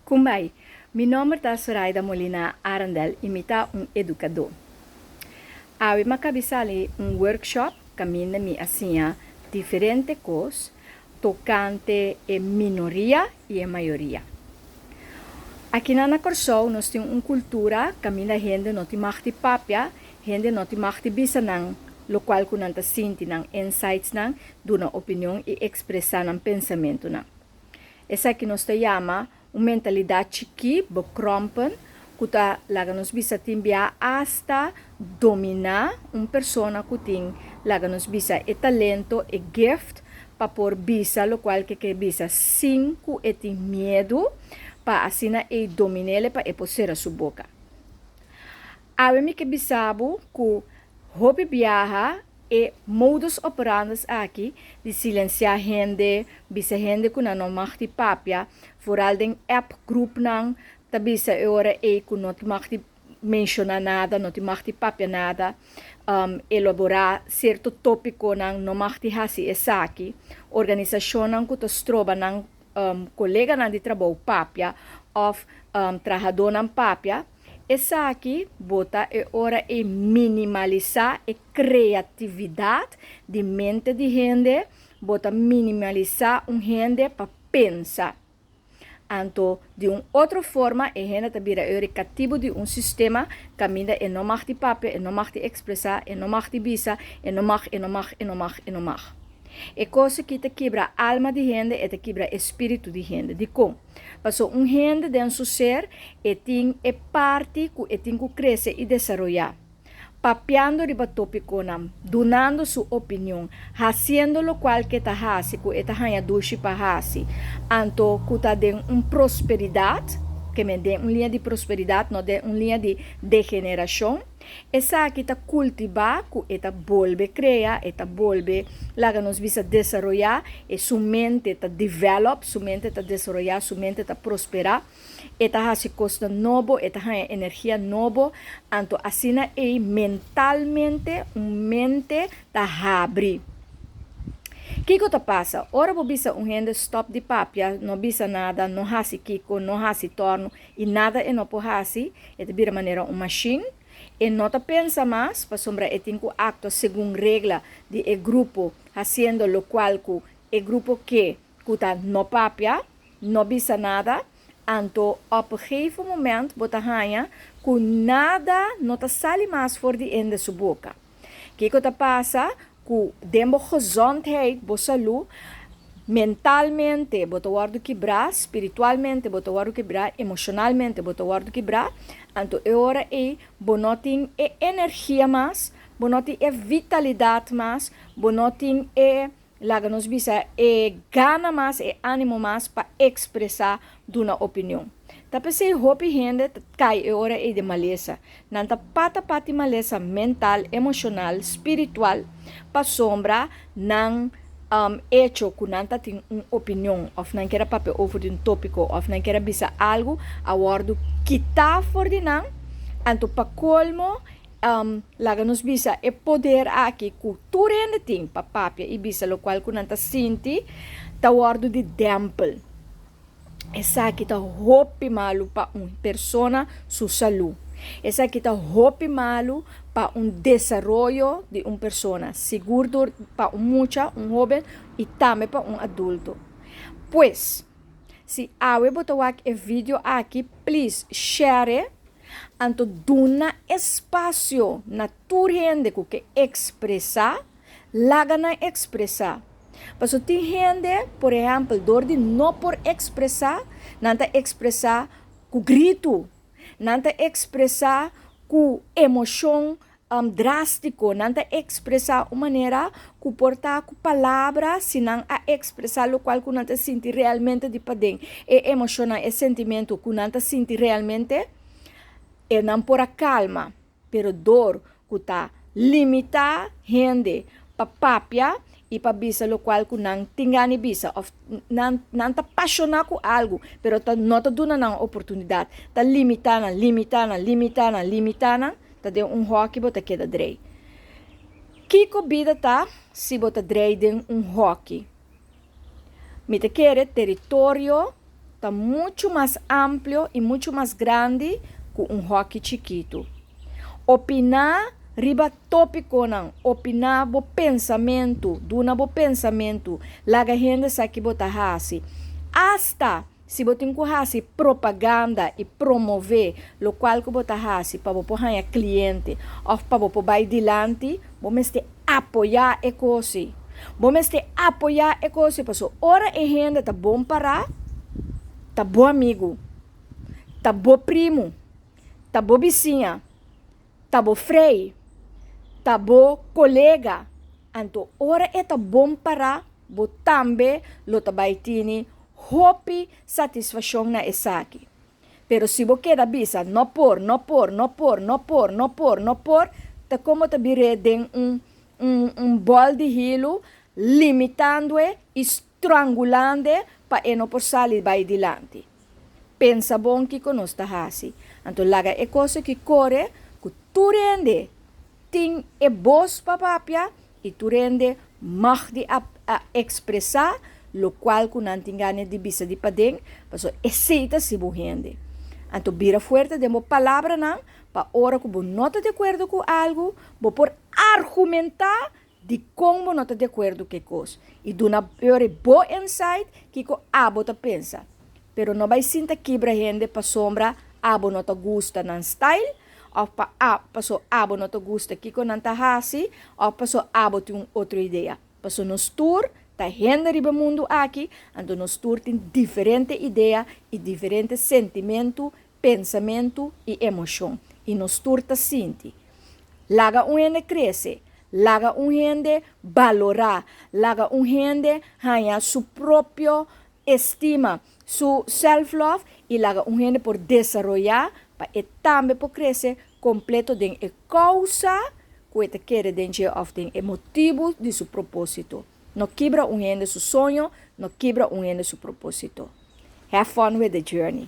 Kumbay, mi nome é Soraida Molina Arandel e me tá educador. Awe makabisali workshop caminha mi assim diferente coisas tocante a minoria e a maioria. Aqui na Corsol nós temos uma cultura caminha gente não te machti papia, gente não te machti bisa nang lo qual ku nanta sinti nang insights nang duna opinião e expressar nang pensamento nang. Essa que nós te chama uma mentalidade chiqui, bekrompen, kuta laga nos bisa timbia hasta dominar uma persona que tem laga nos bisa e talento e gift para por bisa lo qual que bisa cinco e tem medo para assina e dominele para e posera su boca. Ave mi que bisabu ku hobi viaja e modus operandi aqui de silenciar gente, bisa gente que não machti papia, vooral den app groep nang, tabisa ora e que não te machti mencionar nada, não te machti papia nada, elaborar certo tópico nang não machti hasi essa aqui, organização nang que te troba nang colega nang de trabalho papia, of trabalhador nang papia. Essa aqui bota é hora de minimalizar a criatividade de mente de gente, bota minimalizar gente para pensar. Então, de uma outra forma, a gente está vira cativo de sistema que ainda não mag de papel, não mag de expressar, não mag de visa, não mag. E coisa que te quebra a alma de gente e te quebra o espírito de gente. De como? Passou gente dentro do seu ser e tem a parte que tem que crescer e desenvolver. Papeando riba tópico nam, donando sua opinião, fazendo lo qual que ta hasi, que eta hanha dushi pa hasi. Anto que ta den prosperidade, que me den linha de prosperidade, não den linha de degeneração. Essa aqui ta cultivar, que eta volve criar, eta volve, laga nos visa desenvolver, e sua mente ta develop, sua mente ta desenvolver, sua mente ta prosperar. Eta hasi costa novo, eta hanha energia novo, anto assina e mentalmente, mente ta abre. Que ta passa? Ora bo bisa gente stop de papia, não bisa nada, não hasi kiko, não hasi torno, e nada e não po hasi, eta vira maneira machine, e não ta pensa mais, para sombra e tinco acto segundo regra de e grupo, haciendo lo qual ku e grupo que ta no papia, não bisa nada, anto op gegeven moment bota hanha que nada não ta sali mais for de ende sua boca. Que ta passa? Que dembo gezondheid, bo saúde, mentalmente bota guardo quebrar, espiritualmente bota guardo quebrar, emocionalmente bota guardo quebrar, anto é hora e bonotin e energia mais, bonotin e vitalidade mais, bonotin e laga nos bisa e gana mais e ânimo mais para expressar uma opinião. Tapi se hopi gente cai e hora e de maleza. Nanta pati maleza mental, emocional, espiritual, pa sombra nang hecho que nanta tem uma opinião, of não quer papel over de tópico, of não quer bisa algo, a wordo quitar for de nang, anto pa colmo, laga nos bisa e poder aqui cultura ainda tem pa papia e bisa lo qual que nanta sinti, ta wordo de dempel. Essa aqui tá hopi malu para persona su saúde. Essa aqui tá hopi malu para desenvolvimento de persona, seguro para mucha, jovem e também para adulto. Pues, se awe botar o vídeo aqui, please share, anto duna espaço na tua gente que expressar, laga na expressar. Paso tem gente, por exemplo, dor de não por expressar, nanta expressar com grito, nanta expressar com emoção drástico, nanta expressar uma maneira que portar com palavras, senão a expressar o qual que nanta sente realmente de padem, e emocionar e sentimento que nanta sente realmente, e não por a calma, pero dor que tá limitar gente para papia, e para bisa lo qual que não tingani bisa of não tá apaixonar com algo, pero não tá dando uma oportunidade, tá limitando, tá de hockey bota queda drei. Kiko vida tá se bota drei de hockey. Me te quer território está muito mais amplo e muito mais grande que rock chiquito. Opinar riba tópico não, opinar bo pensamento, duna bo pensamento, laga gente sabe bota hasi. Hasta se você tem propaganda e promover, lo qual que bota hasi para você cliente ou para você vai dilante, você apoiar a coisa. Você apoiar a coisa, porque ora a gente tá bom para, tá bom amigo, tá bom primo, tá bom vizinha, tá bom frei, tá bom colega. Então, ora é tá bom para, bo também lo tá vai ter hope satisfação na esaki. Pero se você quer bisa, não por, tá como tá virando bol de hilo, limitando-e, estrangulando para não por sair vai dilante. Pensa bom que conosco tá assim. Então, laga é coisa que corre, que tu rende, tem é voz papapia, e tu rende mag de a expressar, lo qual que não tem ganho de bisa de padeng, mas aceita se bu rende. Então, vira forte de uma palavra não, para hora que você não está de acordo com algo, você por argumentar de como não está de acordo com coisa. E do na pior boa insight que o abo tá pensa. Pero não vai sentir quebra gente para sombra, abo não tá gusta nan style, ou para abo não tá gusta que com nan tahasi, ou para abo tem outra ideia. Para nos tour tá gente riba mundo aqui, então nos tour tem diferente ideia e diferente sentimento, pensamento e emoção. E nos tour tá sente. Laga gente cresce, laga gente valorar, laga gente ganha sua própria estima, su self-love e laga gente por desenvolver para também por crescer completo de causa que quer dentro of den motivo de seu propósito. No quebra gente seu sonho, no quebra gente seu propósito. Have fun with the journey.